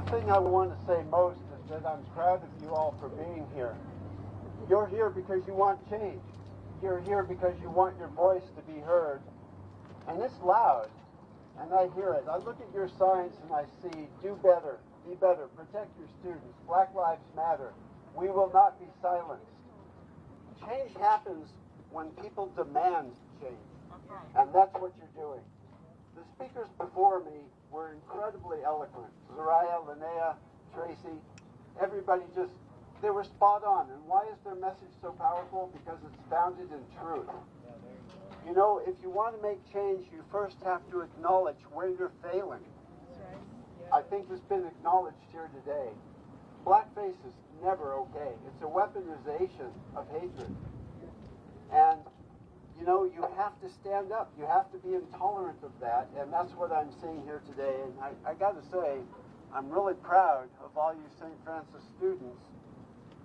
thing I want to say most is that I'm proud of you all for being here. You're here because you want change. You're here because you want your voice to be heard. And it's loud, and I hear it. I look at your signs and I see, do better, be better, protect your students, Black Lives Matter. We will not be silenced. Change happens when people demand change, and that's what you're doing. The speakers before me were incredibly eloquent. Zariah, Linnea, Tracy, everybody just, they were spot on. And why is their message so powerful? Because it's founded in truth. You know, if you want to make change, you first have to acknowledge where you're failing. I think it's been acknowledged here today. Blackface is never okay. It's a weaponization of hatred. And, you know, you have to stand up. You have to be intolerant of that. And that's what I'm seeing here today. And I got to say, I'm really proud of all you St. Francis students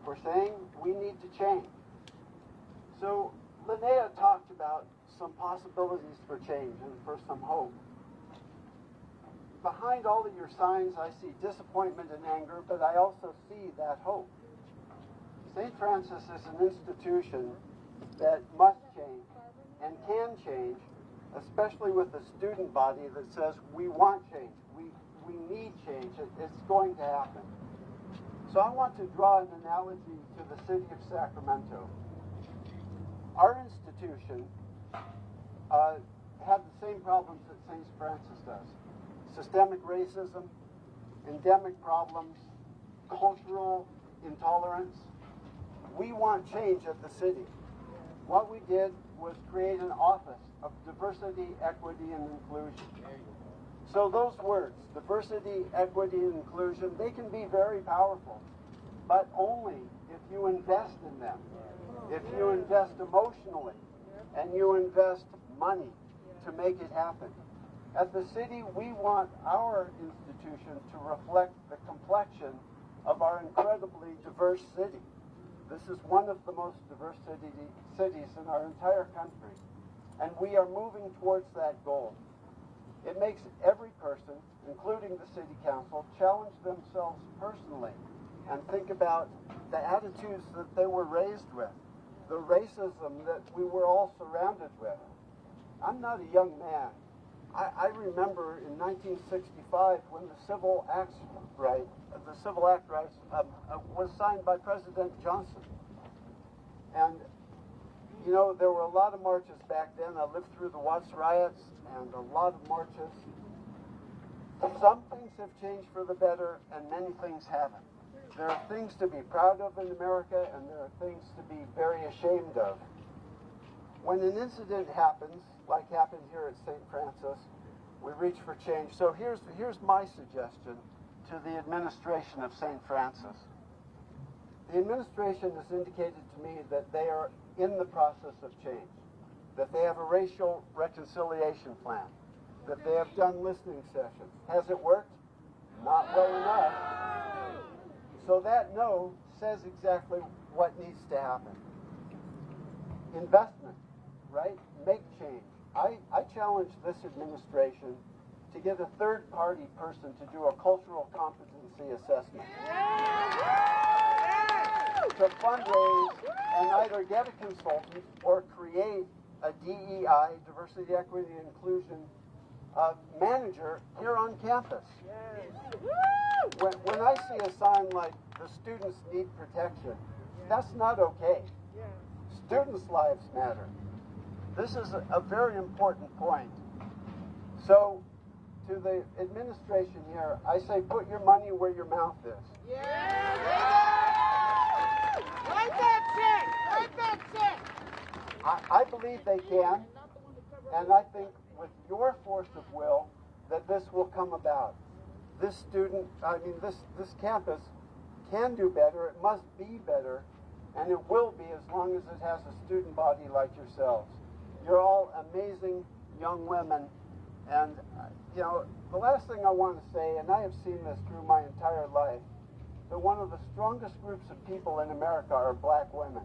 for saying we need to change. So Linnea talked about some possibilities for change and for some hope. Behind all of your signs, I see disappointment and anger, but I also see that hope. St. Francis is an institution that must change and can change, especially with a student body that says we want change, we need change, it's going to happen. So I want to draw an analogy to the city of Sacramento. Our institution had the same problems that St. Francis does. Systemic racism, endemic problems, cultural intolerance. We want change at the city. What we did was create an office of diversity, equity, and inclusion. So those words, diversity, equity, and inclusion, they can be very powerful, but only if you invest in them. If you invest emotionally and you invest money to make it happen. At the city, we want our institution to reflect the complexion of our incredibly diverse city. This is one of the most diverse cities in our entire country, and we are moving towards that goal. It makes every person, including the city council, challenge themselves personally and think about the attitudes that they were raised with, the racism that we were all surrounded with. I'm not a young man. I remember in 1965 when the Civil Act Rights was signed by President Johnson. And, you know, there were a lot of marches back then. I lived through the Watts riots and a lot of marches. Some things have changed for the better and many things haven't. There are things to be proud of in America and there are things to be very ashamed of. When an incident happens, like happened here at St. Francis, we reach for change. So here's my suggestion to the administration of St. Francis. The administration has indicated to me that they are in the process of change, that they have a racial reconciliation plan, that they have done listening sessions. Has it worked? Not well enough. So that no says exactly what needs to happen. Investment, right? Make change. I challenge this administration to get a third-party person to do a cultural competency assessment. To fundraise and either get a consultant or create a DEI, diversity, equity, and inclusion manager here on campus. When I see a sign like the students need protection, that's not okay. Students' lives matter. This is a very important point. So, to the administration here, I say put your money where your mouth is. Write that check! I believe they can, and I think with your force of will that this will come about. This campus can do better, it must be better, and it will be as long as it has a student body like yourselves. You're all amazing young women, and you know, the last thing I want to say, and I have seen this through my entire life, that one of the strongest groups of people in America are black women.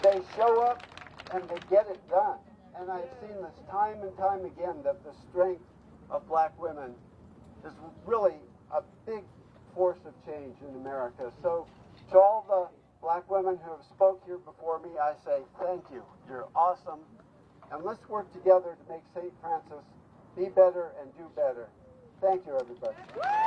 They show up and they get it done. and I've seen this time and time again, that the strength of black women is really a big force of change in America. So to all the black women who have spoke here before me, I say thank you. You're awesome. And let's work together to make St. Francis be better and do better. Thank you, everybody.